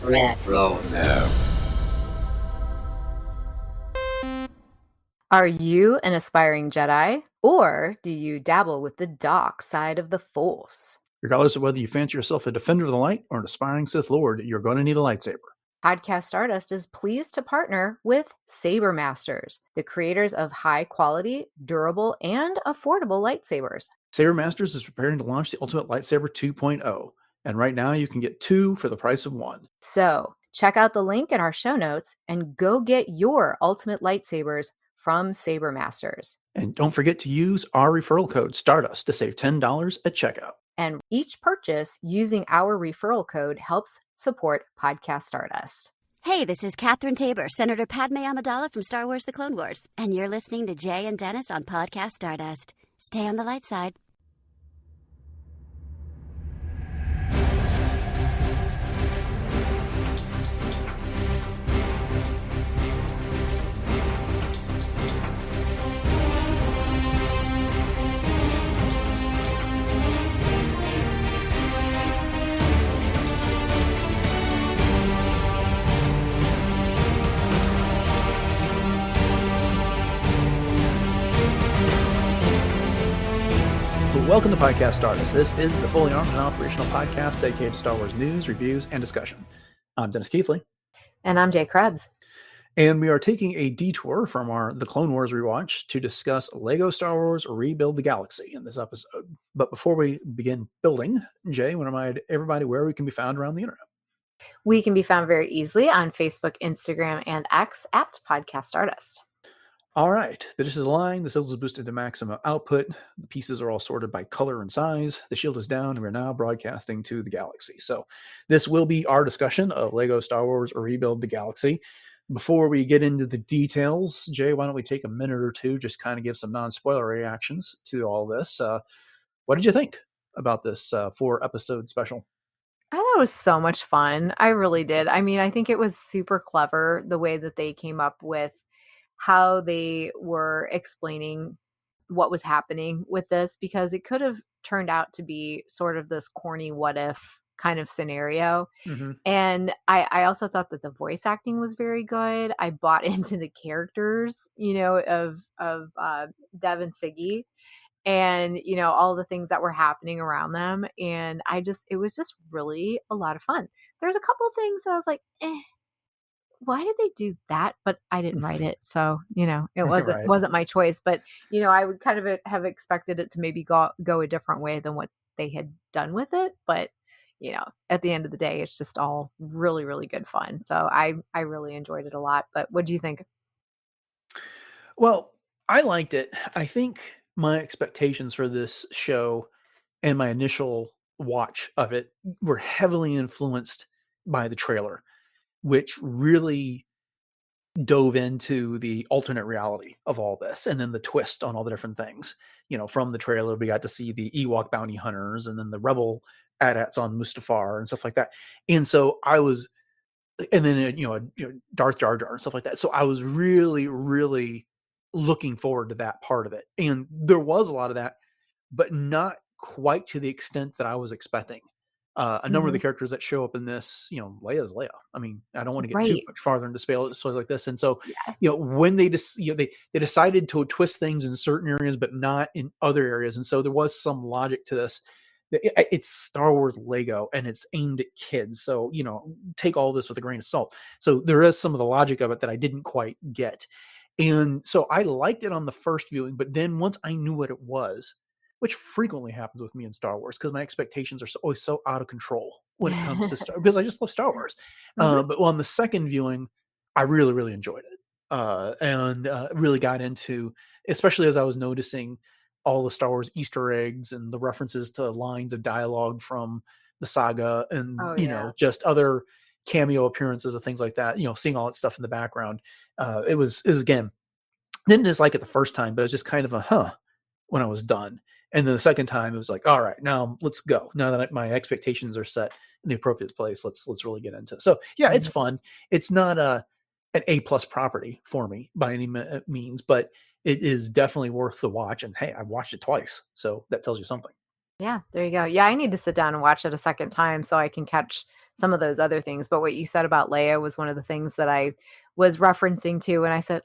Retro. Are you an aspiring Jedi, or do you dabble with the dark side of the Force? Regardless of whether you fancy yourself a defender of the light or an aspiring Sith Lord, you're going to need a lightsaber. Podcast Stardust is pleased to partner with Saber Masters, the creators of high-quality, durable, and affordable lightsabers. Saber Masters is preparing to launch the Ultimate Lightsaber 2.0, and right now you can get 2 for the price of 1. So, check out the link in our show notes and go get your Ultimate Lightsabers from Saber Masters. And don't forget to use our referral code Stardust to save $10 at checkout. And each purchase using our referral code helps support Podcast Stardust. Hey, this is Catherine Tabor, Senator Padme Amidala from Star Wars The Clone Wars. And you're listening to Jay and Dennis on Podcast Stardust. Stay on the light side. Welcome to Podcast Stardust. This is the fully armed and operational podcast dedicated to Star Wars news, reviews, and discussion. I'm Dennis Keithley. And I'm Jay Krebs. And we are taking a detour from the Clone Wars rewatch to discuss LEGO Star Wars Rebuild the Galaxy in this episode. But before we begin building, Jay, I want to remind everybody where we can be found around the internet. We can be found very easily on Facebook, Instagram, and X at Podcast Stardust. All right, the dish is aligned, the sizzle is boosted to maximum output, the pieces are all sorted by color and size, the shield is down, and we're now broadcasting to the galaxy. So this will be our discussion of LEGO Star Wars Rebuild the Galaxy. Before we get into the details, Jay, why don't we take a minute or two, just kind of give some non-spoiler reactions to all this. What did you think about this 4-episode special? I thought it was so much fun. I really did. I mean, I think it was super clever the way that they came up with how they were explaining what was happening with this, because it could have turned out to be sort of this corny what if kind of scenario. Mm-hmm. And I also thought that the voice acting was very good. I bought into the characters, of Dev and Siggy, and all the things that were happening around them. And it was just really a lot of fun. There's a couple things that I was like, why did they do that? But I didn't write it. So, it wasn't my choice, but I would kind of have expected it to maybe go a different way than what they had done with it. But, at the end of the day, it's just all really, really good fun. So I really enjoyed it a lot. But what do you think? Well, I liked it. I think my expectations for this show and my initial watch of it were heavily influenced by the trailer, which really dove into the alternate reality of all this, and then the twist on all the different things. From the trailer, we got to see the Ewok bounty hunters, and then the rebel AT-ATs on Mustafar and stuff like that. And so and then Darth Jar Jar and stuff like that. So I was really, really looking forward to that part of it, and there was a lot of that, but not quite to the extent that I was expecting. A number of the characters that show up in this, Leia's Leia. I mean, I don't want to get too much farther into displays like this. And so, when they they decided to twist things in certain areas, but not in other areas. And so there was some logic to this. It's Star Wars Lego and it's aimed at kids. So, take all this with a grain of salt. So there is some of the logic of it that I didn't quite get. And so I liked it on the first viewing, but then once I knew what it was, which frequently happens with me in Star Wars, because my expectations are always so out of control when it comes to Star, because I just love Star Wars. But on the second viewing, I really, really enjoyed it, and really got into, especially as I was noticing all the Star Wars Easter eggs and the references to lines of dialogue from the saga, and just other cameo appearances and things like that. Seeing all that stuff in the background, it was again, didn't dislike it the first time, but it was just kind of when I was done. And then the second time it was like, all right, now let's go. Now that my expectations are set in the appropriate place, let's really get into it. So yeah, it's fun. It's not an A+ property for me by any means, but it is definitely worth the watch. And hey, I've watched it twice, so that tells you something. Yeah, there you go. Yeah, I need to sit down and watch it a second time so I can catch some of those other things. But what you said about Leia was one of the things that I was referencing to when I said,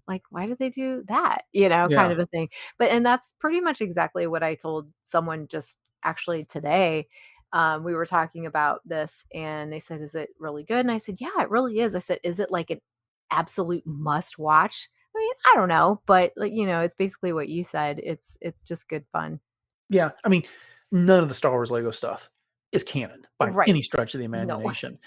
like, why did they do that? Kind Yeah. of a thing. And that's pretty much exactly what I told someone just actually today. We were talking about this and they said, is it really good? And I said, yeah, it really is. I said, is it like an absolute must watch? I mean, I don't know, but like, it's basically what you said. It's just good fun. Yeah. I mean, none of the Star Wars Lego stuff is canon by Right. any stretch of the No. imagination.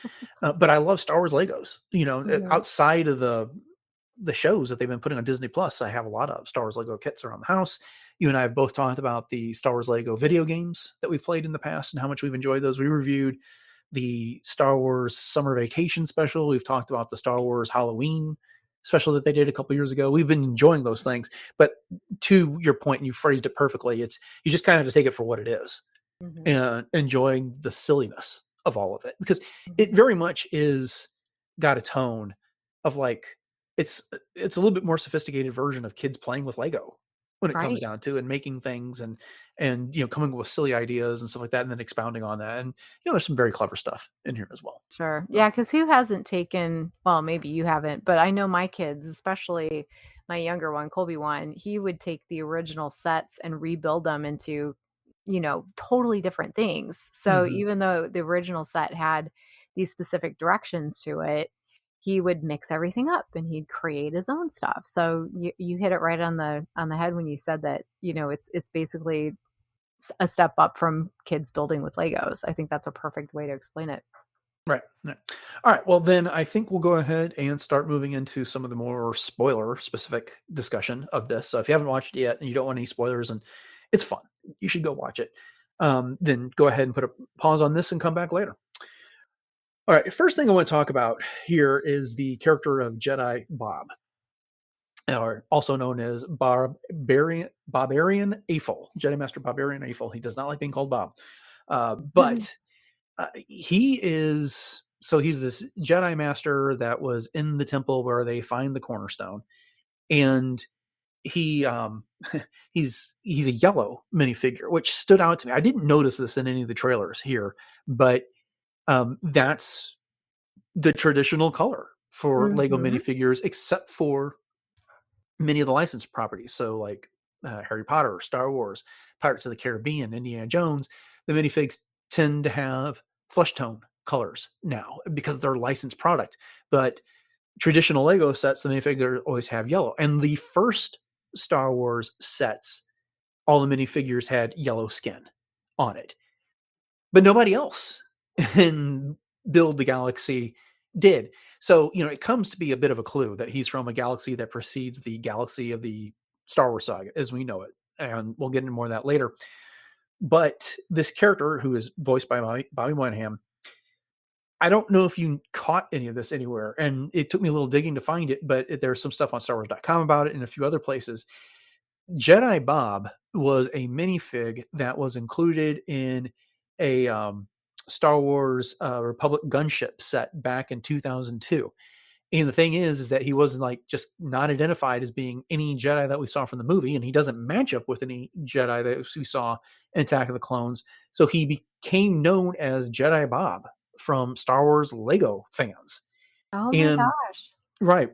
But I love Star Wars Legos. Mhm. Outside of the shows that they've been putting on Disney Plus, I have a lot of Star Wars Lego kits around the house. You and I have both talked about the Star Wars Lego video games that we've played in the past and how much we've enjoyed those. We reviewed the Star Wars Summer Vacation special. We've talked about the Star Wars Halloween special that they did a couple years ago. We've been enjoying those things. But to your point, and you phrased it perfectly, you just kind of have to take it for what it is Mhm. and enjoying the silliness of all of it, because it Mhm. very much is got a tone of like it's a little bit more sophisticated version of kids playing with Lego when it comes Right. down to and making things and coming up with silly ideas and stuff like that and then expounding on that. And there's some very clever stuff in here as well. Sure. So, Yeah, because who hasn't taken, well, maybe you haven't, but I know my kids, especially my younger one, Colby one, he would take the original sets and rebuild them into, totally different things. So mhm. even though the original set had these specific directions to it, he would mix everything up and he'd create his own stuff. So you hit it right on the head when you said that, it's basically a step up from kids building with Legos. I think that's a perfect way to explain it. Right. Right. All right. Well, then I think we'll go ahead and start moving into some of the more spoiler specific discussion of this. So if you haven't watched it yet and you don't want any spoilers, and it's fun, you should go watch it. Then go ahead and put a pause on this and come back later. All right. First thing I want to talk about here is the character of Jedi Bob, or also known as Barbarian Aphel, Jedi Master Barbarian Aphel. He does not like being called Bob. But he's this Jedi Master that was in the temple where they find the cornerstone, and he he's a yellow minifigure, which stood out to me. I didn't notice this in any of the trailers here, but that's the traditional color for Lego Mhm. minifigures, except for many of the licensed properties. So like Harry Potter, Star Wars, Pirates of the Caribbean, Indiana Jones, the minifigs tend to have flesh tone colors now because they're licensed product. But traditional Lego sets, the minifigures always have yellow. And the first Star Wars sets, all the minifigures had yellow skin on it, but nobody else in Build the Galaxy did. So, it comes to be a bit of a clue that he's from a galaxy that precedes the galaxy of the Star Wars saga as we know it. And we'll get into more of that later. But this character, who is voiced by Bobby Moynihan, I don't know if you caught any of this anywhere. And it took me a little digging to find it, but there's some stuff on StarWars.com about it and a few other places. Jedi Bob was a minifig that was included in a Star Wars Republic gunship set back in 2002. And the thing is that he wasn't like just not identified as being any Jedi that we saw from the movie, and he doesn't match up with any Jedi that we saw in Attack of the Clones. So he became known as Jedi Bob from Star Wars Lego fans. Oh my And gosh. right,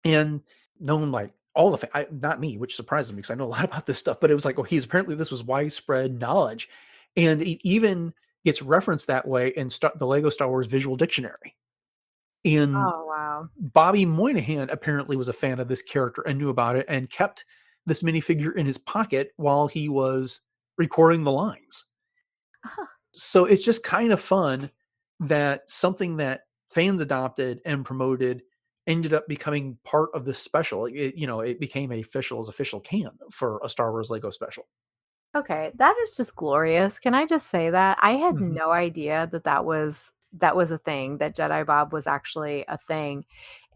and known like all not me, which surprises me because I know a lot about this stuff, but it was like, oh, this was widespread knowledge. And it even gets referenced that way in the Lego Star Wars Visual Dictionary. And Oh, wow. Bobby Moynihan apparently was a fan of this character and knew about it and kept this minifigure in his pocket while he was recording the lines. Huh. So it's just kind of fun that something that fans adopted and promoted ended up becoming part of this special. It became official canon for a Star Wars Lego special. Okay, that is just glorious. Can I just say that? I had Mhm. no idea that was a thing, that Jedi Bob was actually a thing.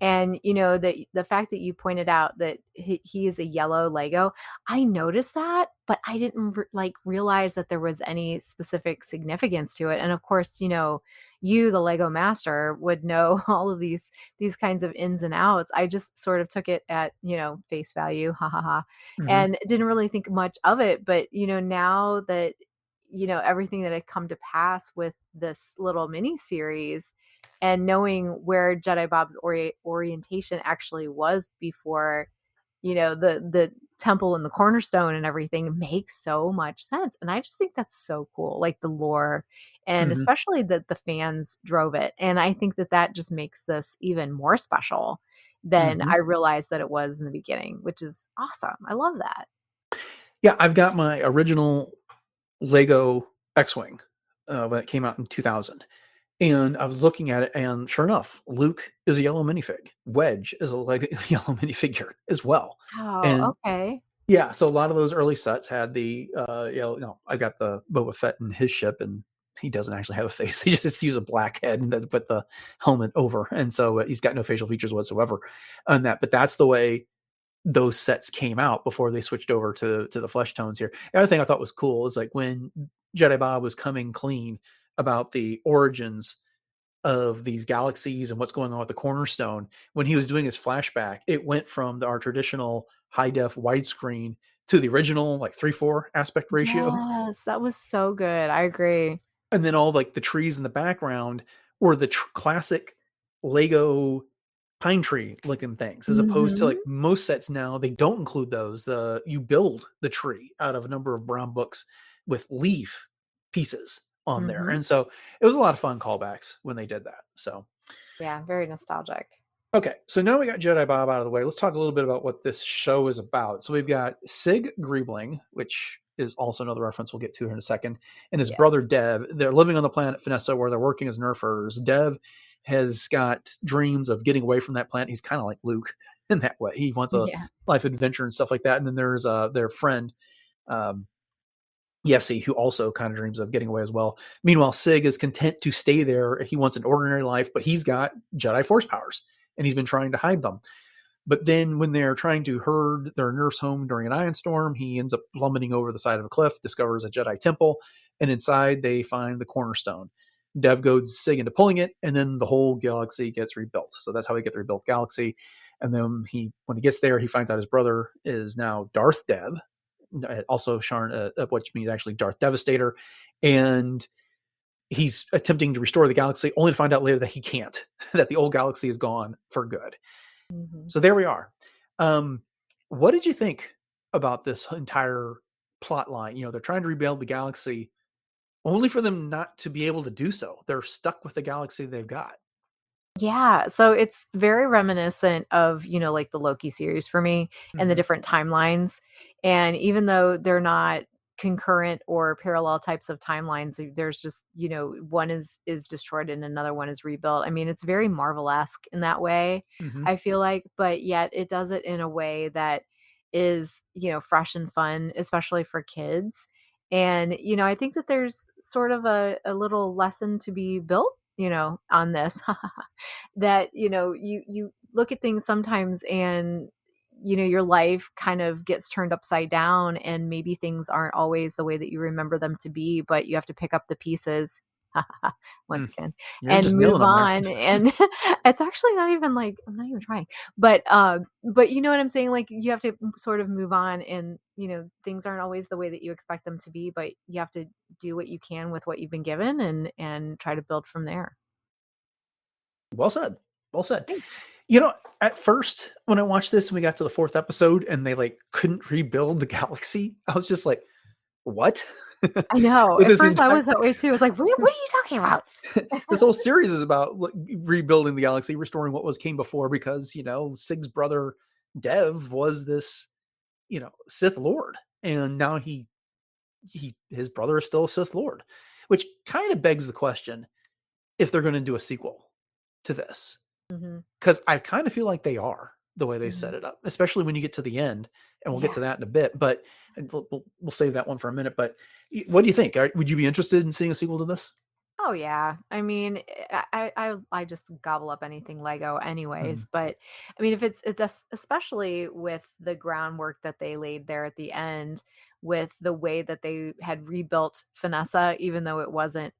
And the fact that you pointed out that he is a yellow Lego, I noticed that, but I didn't realize that there was any specific significance to it. And of course, you, the Lego master, would know all of these kinds of ins and outs. I just sort of took it at, face value, ha ha ha, Mhm. and didn't really think much of it. But, now that everything that had come to pass with this little mini series, and knowing where Jedi Bob's orientation actually was before, the temple and the cornerstone and everything makes so much sense. And I just think that's so cool, like the lore, and Mhm, especially that the fans drove it. And I think that just makes this even more special than mhm. I realized that it was in the beginning, which is awesome. I love that. Yeah, I've got my original Lego X-Wing, when it came out in 2000. And I was looking at it, and sure enough, Luke is a yellow minifig. Wedge is a yellow minifigure as well. Oh, And okay. yeah, so a lot of those early sets had the I got the Boba Fett in his ship, and he doesn't actually have a face. They just use a black head and then put the helmet over, and so he's got no facial features whatsoever on that. But that's the way those sets came out before they switched over to the flesh tones here. The other thing I thought was cool is like when Jedi Bob was coming clean about the origins of these galaxies and what's going on with the cornerstone. When he was doing his flashback, it went from our traditional high def widescreen to the original like 3:4 aspect ratio. Yes, that was so good. I agree. And then all like the trees in the background were the classic Lego pine tree looking things, as opposed to like Mhm. most sets now, they don't include those. You build the tree out of a number of brown books with leaf pieces on there. Mhm. And so it was a lot of fun callbacks when they did that. So Yeah, very nostalgic. okay, so now we got Jedi Bob out of the way. Let's talk a little bit about what this show is about. So we've got Sig Greebling, which is also another reference we'll get to here in a second, and his brother Yes. Dev. They're living on the planet Finessa, where they're working as nerf herders. Dev has got dreams of getting away from that planet. He's kind of like Luke in that way. He wants a Yeah. life adventure and stuff like that. And then there's their friend um, Yessie, who also kind of dreams of getting away as well. Meanwhile, Sig is content to stay there. He wants an ordinary life, but he's got Jedi Force powers, and he's been trying to hide them. But then when they're trying to herd their nurse home during an ion storm, he ends up plummeting over the side of a cliff, discovers a Jedi temple, and inside they find the cornerstone. Dev goads Sig into pulling it, and then the whole galaxy gets rebuilt. So that's how we get the rebuilt galaxy. And then when he gets there, he finds out his brother is now Darth Dev, also Sharn, which means actually Darth Devastator, and he's attempting to restore the galaxy, only to find out later that he can't, that the old galaxy is gone for good. Mhm. So there we are. Um, what did you think about this entire plot line? They're trying to rebuild the galaxy, only for them not to be able to do so. They're stuck with the galaxy they've got. Yeah, so it's very reminiscent of, like the Loki series for me, and the Mm-hmm. different timelines. And even though they're not concurrent or parallel types of timelines, there's just, one is destroyed and another one is rebuilt. I mean, it's very Marvel-esque in that way, Mm-hmm. I feel like, but yet it does it in a way that is, fresh and fun, especially for kids. And, I think that there's sort of a little lesson to be built, on this. That, you look at things sometimes, and your life kind of gets turned upside down, and maybe things aren't always the way that you remember them to be, but you have to pick up the pieces once Mm. again You're and just nailing move them there. on. And it's actually not even like, I'm not even trying, but you know what I'm saying, like you have to sort of move on, and things aren't always the way that you expect them to be, but you have to do what you can with what you've been given, and try to build from there. Well said. Well said. Thanks. At first, when I watched this and we got to the fourth episode and they like couldn't rebuild the galaxy, I was just like, what? I know. With At this first, I entire was that way too. I was like, what are you talking about?" this whole series is about like, rebuilding the galaxy, restoring what was came before, because Sig's brother Dev was this Sith Lord, and now his brother is still a Sith Lord, which kind of begs the question if they're going to do a sequel to this, Mhm, because I kind of feel like they are the way they set mhm. it up, especially when you get to the end, and we'll get Yeah. to that in a bit. But we'll save that one for a minute. But what do you think? Would you be interested in seeing a sequel to this? Oh, yeah. I mean, I just gobble up anything Lego Mm-hmm. anyways, but, I mean, if it's just especially with the groundwork that they laid there at the end, with the way that they had rebuilt Vanessa, even though it wasn't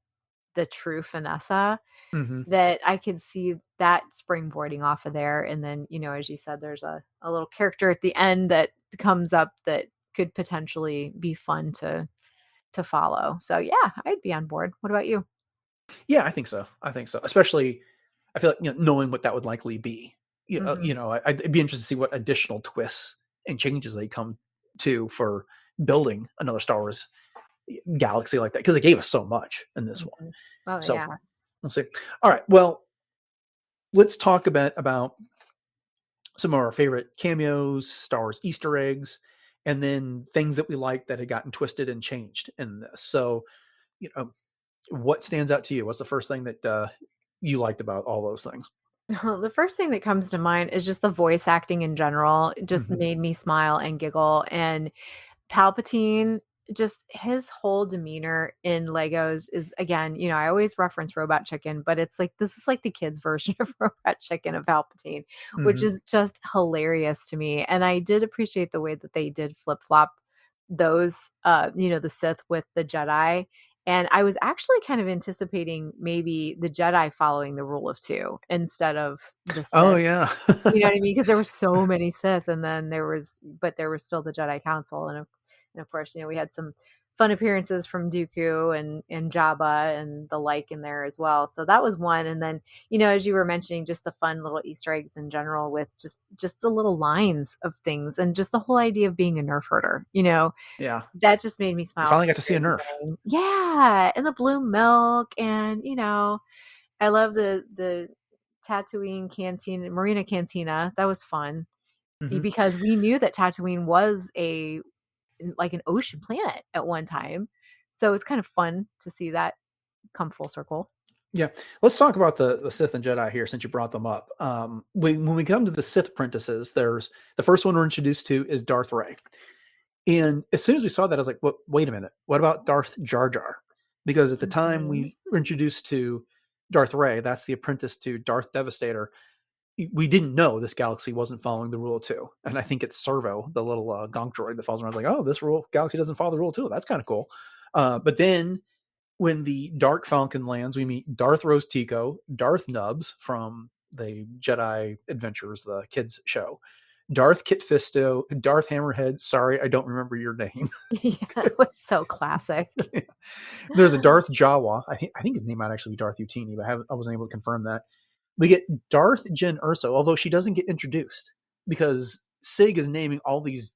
the true Vanessa, Mm-hmm. that I could see that springboarding off of there. And then, as you said, there's a little character at the end that comes up that could potentially be fun to follow. So yeah, I'd be on board. What about you? Yeah, I think so. I think so. Especially, I feel like knowing what that would likely be. Hmm. I'd be interested to see what additional twists and changes they come to for building another Star Wars galaxy like that, because they gave us so much in this one. Hmm. Oh So yeah. we'll see. All right. Well, let's talk a bit about some of our favorite cameos, Star Wars Easter eggs, and then things that we like that had gotten twisted and changed in this. So, you know, what stands out to you? What's the first thing that you liked about all those things? The first thing that comes to mind is just the voice acting in general. It just Mhm. made me smile and giggle. And Palpatine, just his whole demeanor in Legos is, again, I always reference Robot Chicken, but it's like this is like the kids' version of Robot Chicken of Palpatine, which Mhm. is just hilarious to me. And I did appreciate the way that they did flip flop those, the Sith with the Jedi. And I was actually kind of anticipating maybe the Jedi following the rule of two instead of the Oh Sith. yeah. You know what I mean? Because there were so many Sith, and then there was still the Jedi Council, and of course, we had some fun appearances from Dooku and Jabba and the like in there as well. So that was one, and then as you were mentioning, just the fun little Easter eggs in general with just the little lines of things, and just the whole idea of being a Nerf herder. Yeah. That just made me We smile finally from got to see a ear Nerf. to ear. Yeah, and the blue milk, and I love the Tatooine canteen, Marina Cantina. That was fun Mhm. because we knew that Tatooine was like an ocean planet at one time. So it's kind of fun to see that come full circle. Yeah. Let's talk about the Sith and Jedi here, since you brought them up. When we come to the Sith apprentices, there's the first one we're introduced to is Darth Ray. And as soon as we saw that, I was like, wait a minute. What about Darth Jar Jar? Because at the time Mhm. we were introduced to Darth Ray, that's the apprentice to Darth Devastator, we didn't know this galaxy wasn't following the rule of two. And I think it's Servo, the little gonk droid that follows around. I was like, oh, this rule galaxy doesn't follow the rule of two. That's kind of cool. But then when the Dark Falcon lands, we meet Darth Rose Tico, Darth Nubs from the Jedi Adventures, the kids show, Darth Kit Fisto, Darth Hammerhead. Sorry, I don't remember your name. Yeah, it was so classic. There's a Darth Jawa. I think his name might actually be Darth Utini, but I wasn't able to confirm that. We get Darth Jyn Erso, although she doesn't get introduced because Sig is naming all these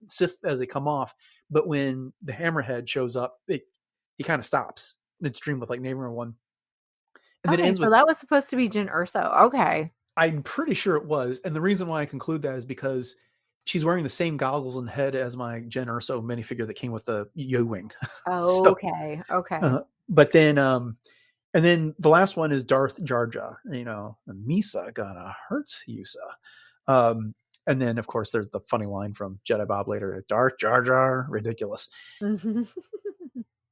Sith as they come off. But when the Hammerhead shows up, he kind of stops midstream with like naming one, and then it Okay, ends so with, that was supposed to be Jyn Urso. Okay. I'm pretty sure it was. And the reason why I conclude that is because she's wearing the same goggles and head as my Jyn Erso minifigure that came with the Yo-wing. So, Okay. Okay. uh, but then and then the last one is Darth Jar Jar, Misa gonna hurt you, sir. And then of course there's the funny line from Jedi Bob later, Darth Jar Jar, ridiculous. Mhm.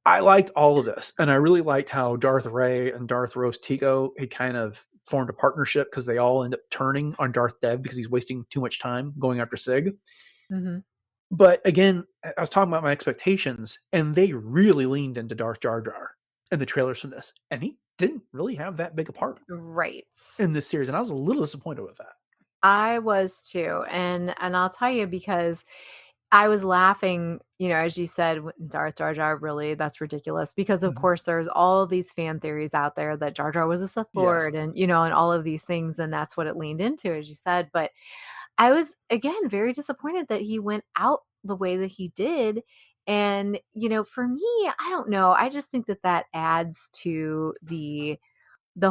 I liked all of this, and I really liked how Darth Ray and Darth Rose Tico had kind of formed a partnership because they all end up turning on Darth Dev because he's wasting too much time going after Sig. Mhm. But again, I was talking about my expectations, and they really leaned into Darth Jar Jar in the trailers for this, and he didn't really have that big a part Right. in this series, and I was a little disappointed with that. I was too. And I'll tell you because I was laughing, as you said, Darth Jar Jar, really, that's ridiculous. Because of Mhm. course there's all these fan theories out there that Jar Jar was a Sith Yes, Lord and all of these things, and that's what it leaned into, as you said. But I was again very disappointed that he went out the way that he did. And, for me, I don't know. I just think that that adds to the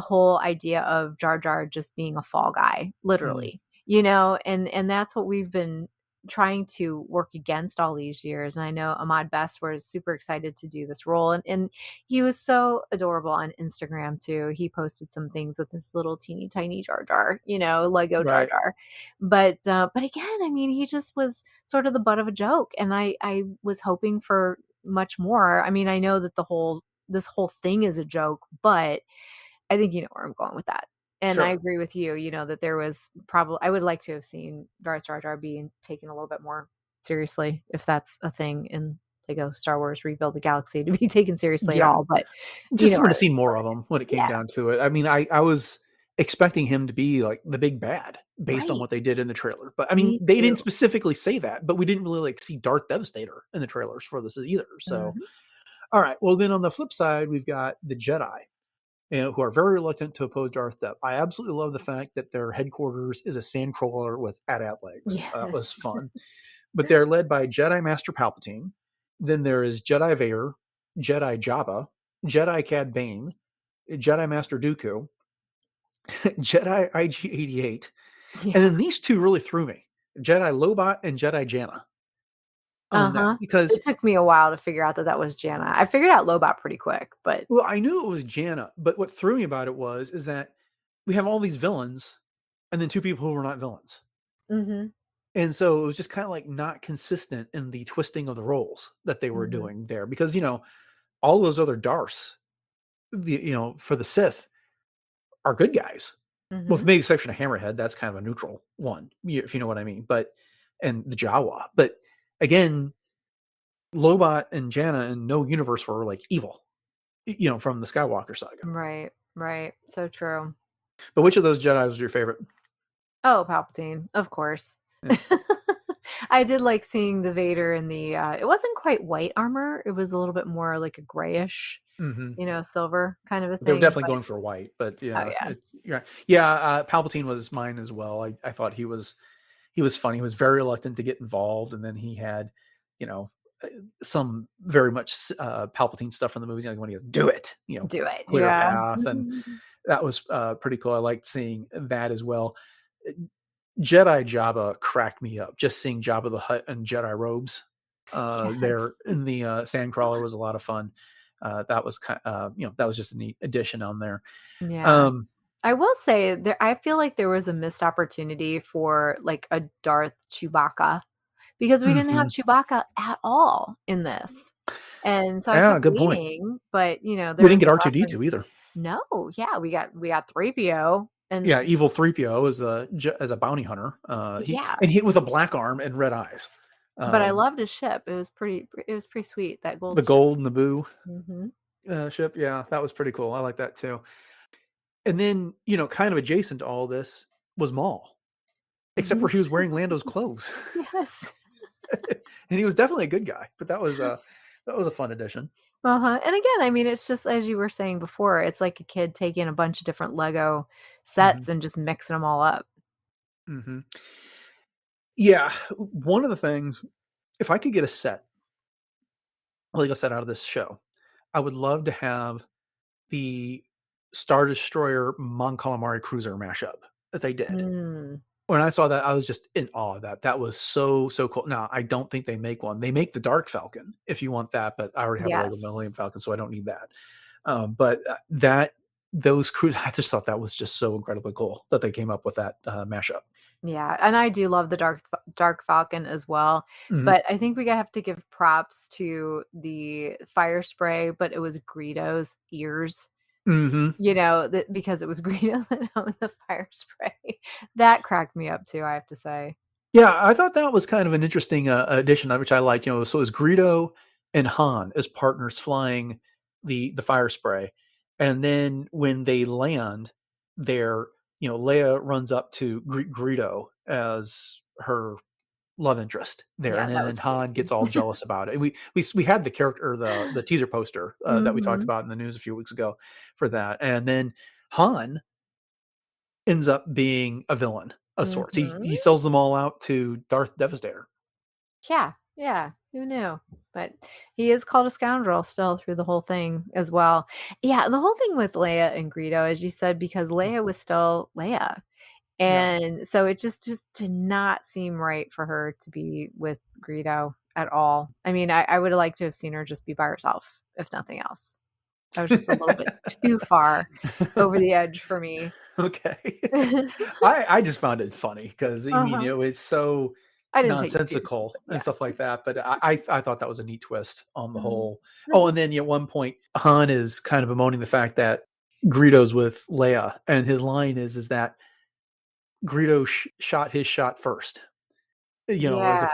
whole idea of Jar Jar just being a fall guy, mm, literally, and that's what we've been trying to work against all these years. And I know Ahmad Best was super excited to do this role, and he was so adorable on Instagram too. He posted some things with this little teeny tiny Jar Jar, Lego Jar right, Jar. But again, I mean, he just was sort of the butt of a joke, and I was hoping for much more. I mean, I know that this whole thing is a joke, but I think you know where I'm going with that. And I sure, agree with you, that there was probably I would like to have seen Darth Jar Jar being taken a little bit more seriously, if that's a thing in Lego Star Wars Rebuild the Galaxy to be taken seriously at yeah. all. But you Just know would where have I seen more was of him when it going. came Yeah. down to it. I mean, I was expecting him to be like the big bad based on Right. what they did in the trailer. But I mean, Me they didn't too. specifically say that, but we didn't really like see Darth Devastator in the trailers for this either. So Mhm. All right. Well, then on the flip side, we've got the Jedi, who are very reluctant to oppose Darth Dev. I absolutely love the fact that their headquarters is a sandcrawler with AT-AT legs. That was Yes. fun. But they're led by Jedi Master Palpatine. Then there is Jedi Vader, Jedi Jabba, Jedi Cad Bane, Jedi Master Dooku, Jedi IG-88, and Yeah. then these two really threw me: Jedi Lobot and Jedi Janna. On that, Uh-huh. because It took me a while to figure out that that was Janna. I figured out Lobot pretty quick, but well, I knew it was Janna, but what threw me about it is that we have all these villains, and then two people who were not villains. mhm. And so it was just kind of like not consistent in the twisting of the roles that they were Mhm. doing there, because all those other Darths, for the Sith, are good guys. Well, with Mhm. the maybe exception of Hammerhead, that's kind of a neutral one, if you know what I mean. But and the Jawa, but again, Lobot and Janna in no universe were like evil, from the Skywalker saga. Right. Right. So true. But which of those Jedi was your favorite? Oh, Palpatine, of course. Yeah. I did like seeing the Vader in the it wasn't quite white armor. It was a little bit more like a grayish, Mm-hmm. silver kind of a They were thing, definitely but going for white, but oh yeah, yeah. it's yeah. Palpatine was mine as well. I thought he was funny. He was very reluctant to get involved, and then he had, you know, uh, some very much Palpatine stuff from the movies. Like when he goes, "Do it," Do it. clear a Yeah. path, and that was pretty cool. I liked seeing that as well. Uh, Jedi Jabba cracked me up. Just seeing Jabba the Hutt in Jedi robes there Yes. in the Sandcrawler was a lot of fun. That was that was just a neat addition on there. Yeah. Um, I will say I feel like there was a missed opportunity for like a Darth Chewbacca because we didn't have mhm. Chewbacca at all in this. And so I Yeah, kept good point. waiting, but We there didn't was get a R2D2 reference. either. No, yeah, we got 3PO Yeah, and evil 3PO as a bounty hunter. yeah, He with a black arm and red eyes. but I Um, loved his ship. It was pretty sweet, that the gold ship. gold Naboo Mhm. ship. Yeah, that was pretty cool. I like that too. And then, kind of adjacent to all this was Maul, except for Mhm. he was wearing Lando's clothes. Yes. And he was definitely a good guy, but that was a fun addition. Uh-huh, and again, I mean, it's just as you were saying before, it's like a kid taking a bunch of different Lego Hmm. sets and just mixing them all up. Hmm. Yeah, one of the things, if I could get a set, like I said, out of this show, I would love to have the Star Destroyer Mon Calamari cruiser mashup that they did. Mm, When I saw that, I was just in awe of that. That was so, so cool. Now, I don't think they make one. They make the Dark Falcon if you want that, but I already have a Lego Millennium yes. Falcon, so I don't need that. But that those cruise, I just thought that was just so incredibly cool that they came up with that mashup. Yeah, and I do love the Dark Falcon as well, Hmm. but I think we gotta have to give props to the fire spray, but it was Greedo's ears, Hmm. that because it was Greedo that owned the fire spray. That cracked me up too, I have to say. Yeah, I thought that was kind of an interesting addition, which I liked. So it was Greedo and Han as partners flying the fire spray, and then when they land, there, Leia runs up to greet Greedo as her love interest there, Yeah, and that then was really Han cute. gets all jealous about it. And we had the character, the teaser poster that we talked Mhm, about in the news a few weeks ago for that, and then Han ends up being a villain of sorts. He mhm. sells them all out to Darth Devastator. Yeah, yeah, who knew? But he is called a scoundrel still through the whole thing as well. Yeah, the whole thing with Leia and Greedo, as you said, because Leia was still Leia. Yeah. And so it just did not seem right for her to be with Greedo at all. I mean, I would have liked to have seen her just be by herself, if nothing else. That was just a little bit too far over the edge for me. Okay. I just found it funny because Uh-huh. it's so I didn't take it seriously, nonsensical but and yeah. stuff like that. But I thought that was a neat twist on the Mhm. whole. Oh, Mhm. and then at one point, Han is kind of bemoaning the fact that Greedo's with Leia, and his line is that Greedo shot his shot first. Yeah.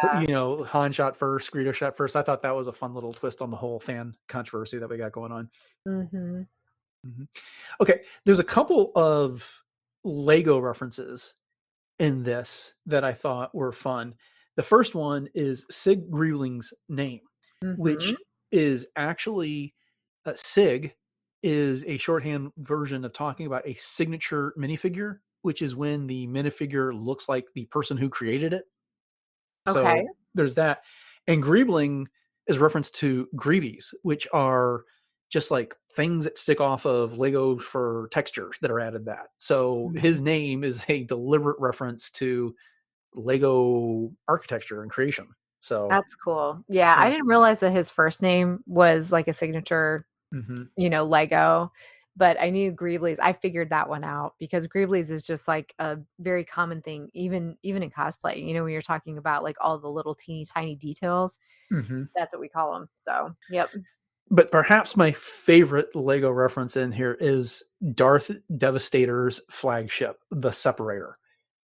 Han shot first, Greedo shot first. I thought that was a fun little twist on the whole fan controversy that we got going on. Mhm. Mhm. Okay, there's a couple of Lego references in this that I thought were fun. The first one is Sig Greeling's name, which Mhm. is actually SIG is a shorthand version of talking about a signature minifigure, which is when the minifigure looks like the person who created it. Okay. So there's that. And Greebling is reference to Greebies, which are just like things that stick off of Lego for texture that are added that. So his Mhm. name is a deliberate reference to Lego architecture and creation. So That's cool. Yeah, I yeah. didn't realize that his first name was like a signature, Hmm. Lego, but I knew Greeblies. I figured that one out because Greeblies is just like a very common thing, even in cosplay. When you're talking about like all the little teeny tiny details, Hmm. that's what we call them. So, yep. But perhaps my favorite Lego reference in here is Darth Devastator's flagship, the Separator.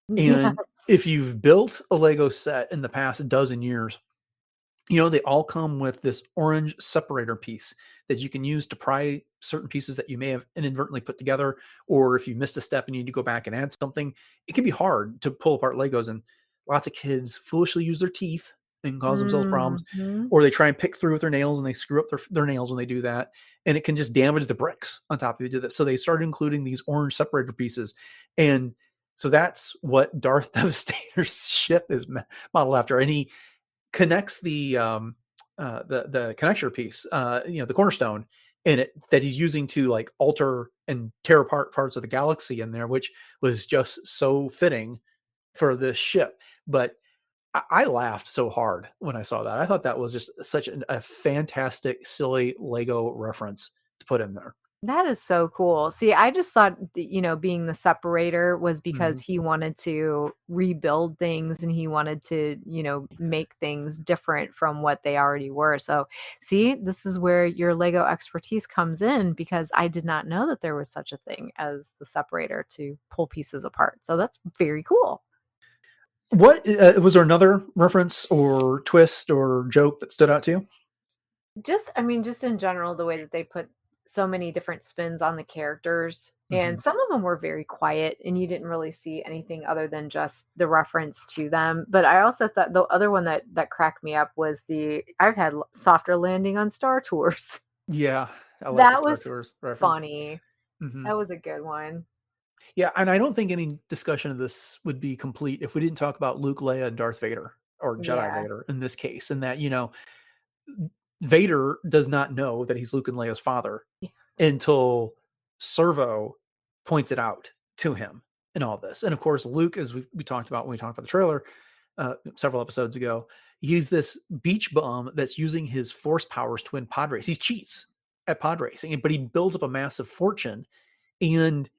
And Yes. if you've built a Lego set in the past dozen years, they all come with this orange separator piece that you can use to pry certain pieces that you may have inadvertently put together. Or if you missed a step and you need to go back and add something, it can be hard to pull apart Legos. And lots of kids foolishly use their teeth and cause themselves problems. Mhm. Or they try and pick through with their nails and they screw up their nails when they do that. And it can just damage the bricks on top of it. So they started including these orange separator pieces. And so that's what Darth Devastator's ship is modeled after. And he connects the connector piece, the cornerstone in it that he's using to like alter and tear apart parts of the galaxy in there, which was just so fitting for this ship. But I laughed so hard when I saw that. I thought that was just such a fantastic, silly Lego reference to put in there. That is so cool. See, I just thought, being the separator was because Mhm. he wanted to rebuild things and he wanted to, make things different from what they already were. So, see, this is where your Lego expertise comes in because I did not know that there was such a thing as the separator to pull pieces apart. So that's very cool. What was there another reference or twist or joke that stood out to you? Just in general, the way that they put so many different spins on the characters, and Mhm. some of them were very quiet, and you didn't really see anything other than just the reference to them. But I also thought the other one that cracked me up was I've had softer landing on Star Tours. Yeah, I like the That Star was Tours reference. funny. Mhm. That was a good one. Yeah, and I don't think any discussion of this would be complete if we didn't talk about Luke, Leia, and Darth Vader, or Jedi Yeah. Vader in this case, and that, Vader does not know that he's Luke and Leia's father Yeah. until Servo points it out to him in all this. And of course, Luke, as we talked about when we talked about the trailer several episodes ago, he's this beach bum that's using his force powers to win pod race. He cheats at pod racing, but he builds up a massive fortune, and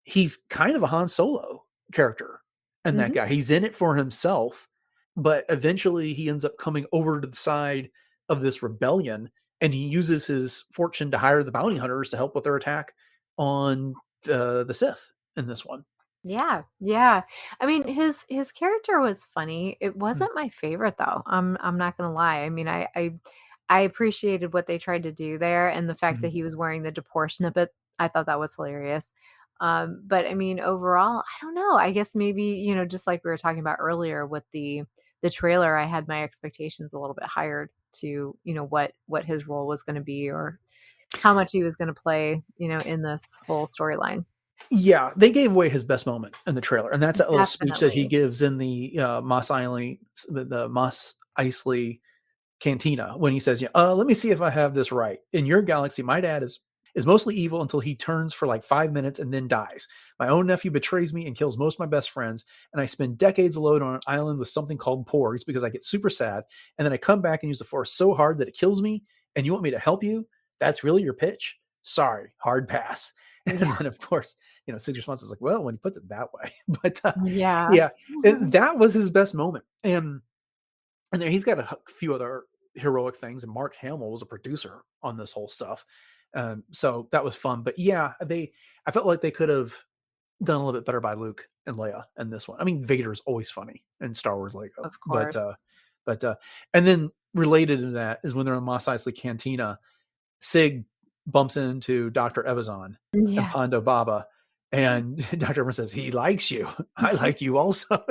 he's kind of a Han Solo character. And that Mhm. guy, he's in it for himself, but eventually he ends up coming over to the side of this rebellion, and he uses his fortune to hire the bounty hunters to help with their attack on the Sith in this one. Yeah, yeah. I mean, his character was funny. It Mm, wasn't my favorite though. I'm not gonna lie. I mean, I appreciated what they tried to do there, and the fact that mhm. he was wearing the Depor snippet. I thought that was hilarious. But I mean, overall, I don't know. I guess maybe just like we were talking about earlier with the trailer, I had my expectations a little bit higher to what his role was going to be or how much he was going to play in this whole storyline. Yeah, they gave away his best moment in the trailer, and that's that little speech that he Definitely. gives in the Mos Eisley cantina when he says, let me see if I have this right. In your galaxy, my dad is mostly evil until he turns for like 5 minutes and then dies. My own nephew betrays me and kills most of my best friends, and I spend decades alone on an island with something called porgs because I get super sad, and then I come back and use the force so hard that it kills me, and you want me to help you? That's really your pitch? Sorry, hard pass. And Yeah. then, of course, Sig's response is like, well, when he puts it that way. But Yeah. yeah, that was his best moment. And then he's got a few other heroic things, and Mark Hamill was a producer on this whole stuff. So that was fun. But yeah, I felt like they could have done a little bit better by Luke and Leia in this one. I mean, Vader is always funny in Star Wars Lego, Of but course. but and then related to that is when they're in Mos Eisley Cantina, Sig bumps into Dr. Evazan and Pondo Yes. Baba, and Dr. Evazan says, he likes you. I like you also.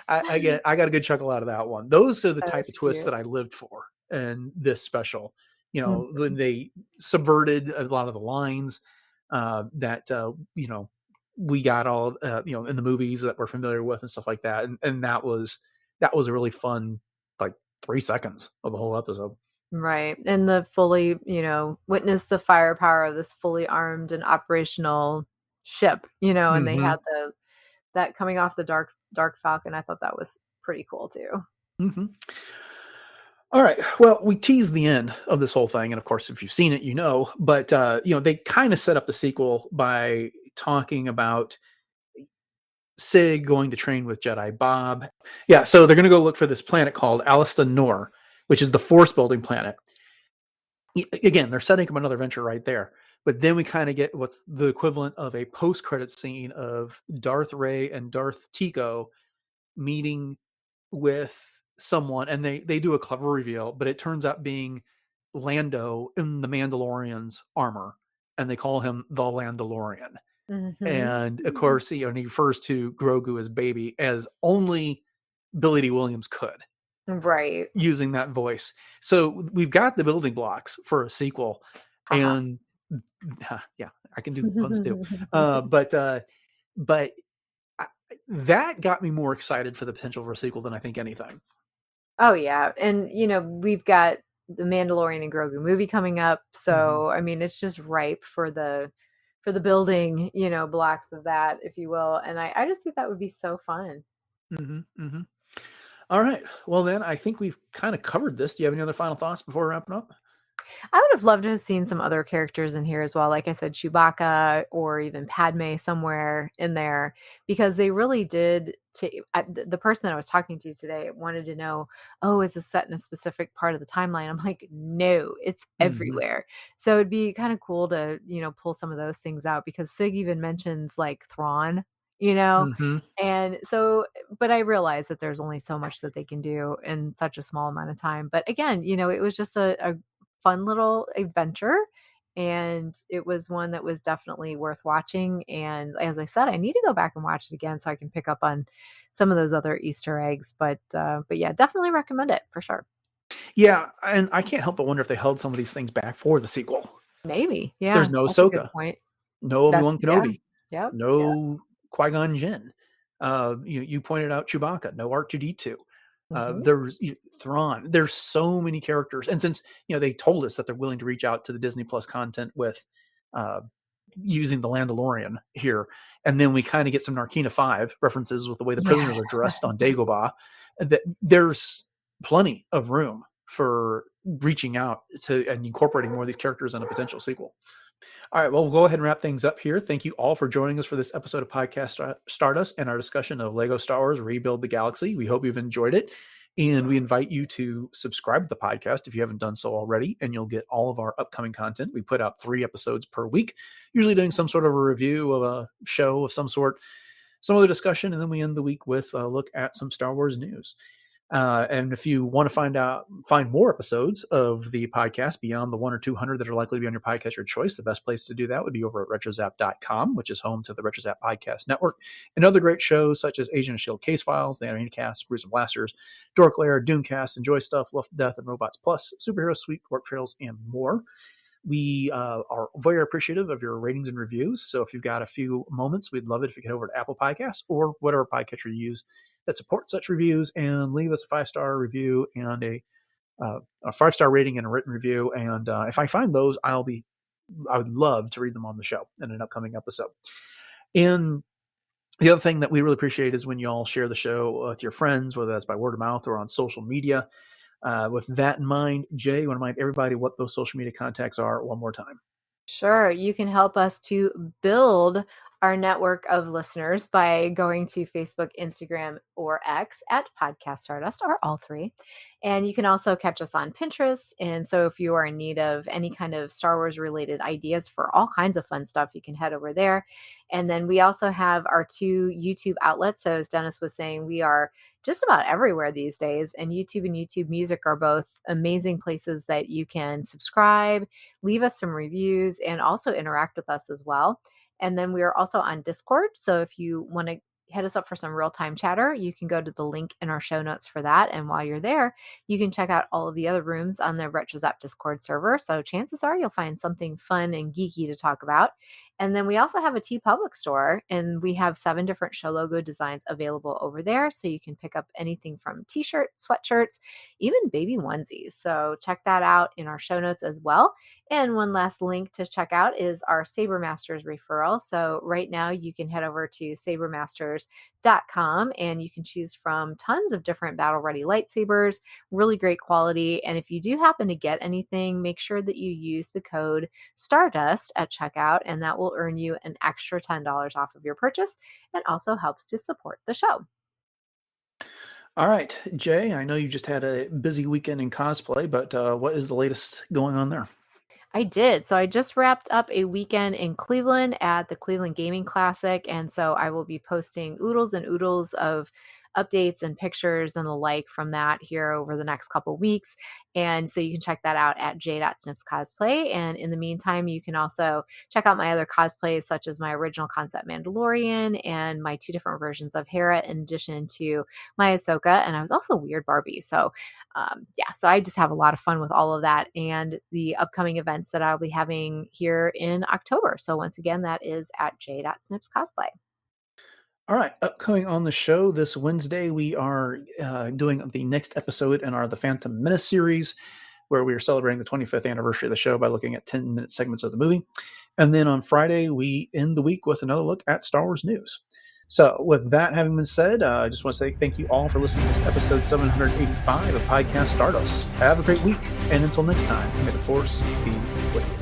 I got a good chuckle out of that one. Those are the That type was of twists cute. that I lived for in this special. Mhm. When they subverted a lot of the lines that we got all in the movies that we're familiar with and stuff like that, and that was a really fun, like, 3 seconds of the whole episode. Right. And the fully, witness the firepower of this fully armed and operational ship, and they Hmm. had that coming off the Dark Falcon. I thought that was pretty cool too. Hmm. All right. Well, we teased the end of this whole thing, and of course, if you've seen it, But they kind of set up the sequel by talking about Sig going to train with Jedi Bob. Yeah, so they're going to go look for this planet called Alista Nor, which is the force building planet. Again, they're setting up another venture right there. But then we kind of get what's the equivalent of a post-credit scene of Darth Ray and Darth Tico meeting with someone, and they do a clever reveal, but it turns out being Lando in the Mandalorian's armor, and they call him the Landalorian. Mhm. And of course, he refers to Grogu as baby, as only Billy D. Williams could, Right. using that voice. So we've got the building blocks for a sequel, Haha. and yeah, I can do puns too. But I, that got me more excited for the potential for a sequel than I think anything. Oh yeah. And we've got the Mandalorian and Grogu movie coming up. Hmm. So I mean it's just ripe for the building, blocks of that, if you will. And I just think that would be so fun. Hmm. Hmm. All right. Well, then I think we've kind of covered this. Do you have any other final thoughts before wrapping up? I would have loved to have seen some other characters in here as well. Like I said, Chewbacca or even Padme somewhere in there, because they really did. The person that I was talking to today wanted to know, oh, is this set in a specific part of the timeline? I'm like, no, it's Hmm. everywhere. So it'd be kind of cool to, pull some of those things out because Sig even mentions like Thrawn, you know? Hmm. And so, but I realize that there's only so much that they can do in such a small amount of time. But again, it was just a fun little adventure, and it was one that was definitely worth watching. And as I said, I need to go back and watch it again so I can pick up on some of those other Easter eggs. But yeah, definitely recommend it for sure. Yeah, and I can't help but wonder if they held some of these things back for the sequel. Maybe. There's Yeah, no that's a good Ahsoka, point. no That's Obi-Wan yeah. Kenobi, Yep. Yeah. no Qui-Gon Jinn. You pointed out Chewbacca, no R2D2. Hmm. There's Thrawn. There's so many characters, and since they told us that they're willing to reach out to the Disney Plus content with uh, using the Landalorian here, and then we kind of get some Narkina 5 references with the way the Yeah. prisoners are dressed on Dagobah. That there's plenty of room for reaching out to and incorporating more of these characters in a potential sequel. All right, well, we'll go ahead and wrap things up here. Thank you all for joining us for this episode of Podcast Stardust and our discussion of Lego Star Wars Rebuild the Galaxy. We hope you've enjoyed it. And we invite you to subscribe to the podcast if you haven't done so already, and you'll get all of our upcoming content. We put out 3 episodes per week, usually doing some sort of a review of a show of some sort, some other discussion, and then we end the week with a look at some Star Wars news. And if you want to find more episodes of the podcast beyond the 1 or 200 that are likely to be on your podcast your choice, the best place to do that would be over at retrozap.com, which is home to the RetroZap Podcast Network and other great shows such as Agent of S.H.I.E.L.D. Case Files, The Animecast, Brews and Blasters, Dork Lair, Doomcast, Enjoy Stuff, Love, Death, and Robots Plus, Superhero Suite, Warp Trails, and more. We are very appreciative of your ratings and reviews. So if you've got a few moments, we'd love it if you head over to Apple Podcasts or whatever podcatcher you use that supports such reviews and leave us a 5-star review and a 5-star rating and a written review. And if I find those, I would love to read them on the show in an upcoming episode. And the other thing that we really appreciate is when y'all share the show with your friends, whether that's by word of mouth or on social media. With that in mind, Jay, I want to remind everybody what those social media contacts are one more time. Sure. You can help us to build our network of listeners by going to Facebook, Instagram, or X at Podcast Stardust, or all three. And you can also catch us on Pinterest. And so if you are in need of any kind of Star Wars related ideas for all kinds of fun stuff, you can head over there. And then we also have our 2 YouTube outlets. So as Dennis was saying, we are just about everywhere these days. And YouTube and YouTube Music are both amazing places that you can subscribe, leave us some reviews, and also interact with us as well. And then we are also on Discord. So if you want to hit us up for some real-time chatter, you can go to the link in our show notes for that. And while you're there, you can check out all of the other rooms on the RetroZap Discord server. So chances are you'll find something fun and geeky to talk about. And then we also have a TeePublic store, and we have 7 different show logo designs available over there. So you can pick up anything from t-shirts, sweatshirts, even baby onesies. So check that out in our show notes as well. And one last link to check out is our Saber Masters referral. So right now you can head over to sabermasters.com and you can choose from tons of different battle ready lightsabers, really great quality. And if you do happen to get anything, make sure that you use the code Stardust at checkout, and that will earn you an extra $10 off of your purchase and also helps to support the show. All right, Jay, I know you just had a busy weekend in cosplay, but what is the latest going on there? I did. So I just wrapped up a weekend in Cleveland at the Cleveland Gaming Classic. And so I will be posting oodles and oodles of updates and pictures and the like from that here over the next couple weeks. And so you can check that out at j.snips cosplay. And in the meantime, you can also check out my other cosplays, such as my original concept Mandalorian and my 2 different versions of Hera, in addition to my Ahsoka. And I was also Weird Barbie. So so I just have a lot of fun with all of that and the upcoming events that I'll be having here in October. So once again, that is at j.snips cosplay. All right, upcoming on the show this Wednesday, we are doing the next episode in our The Phantom Menace series, where we are celebrating the 25th anniversary of the show by looking at 10-minute segments of the movie. And then on Friday, we end the week with another look at Star Wars news. So with that having been said, I just want to say thank you all for listening to this episode 785 of Podcast Stardust. Have a great week, and until next time, may the Force be with you.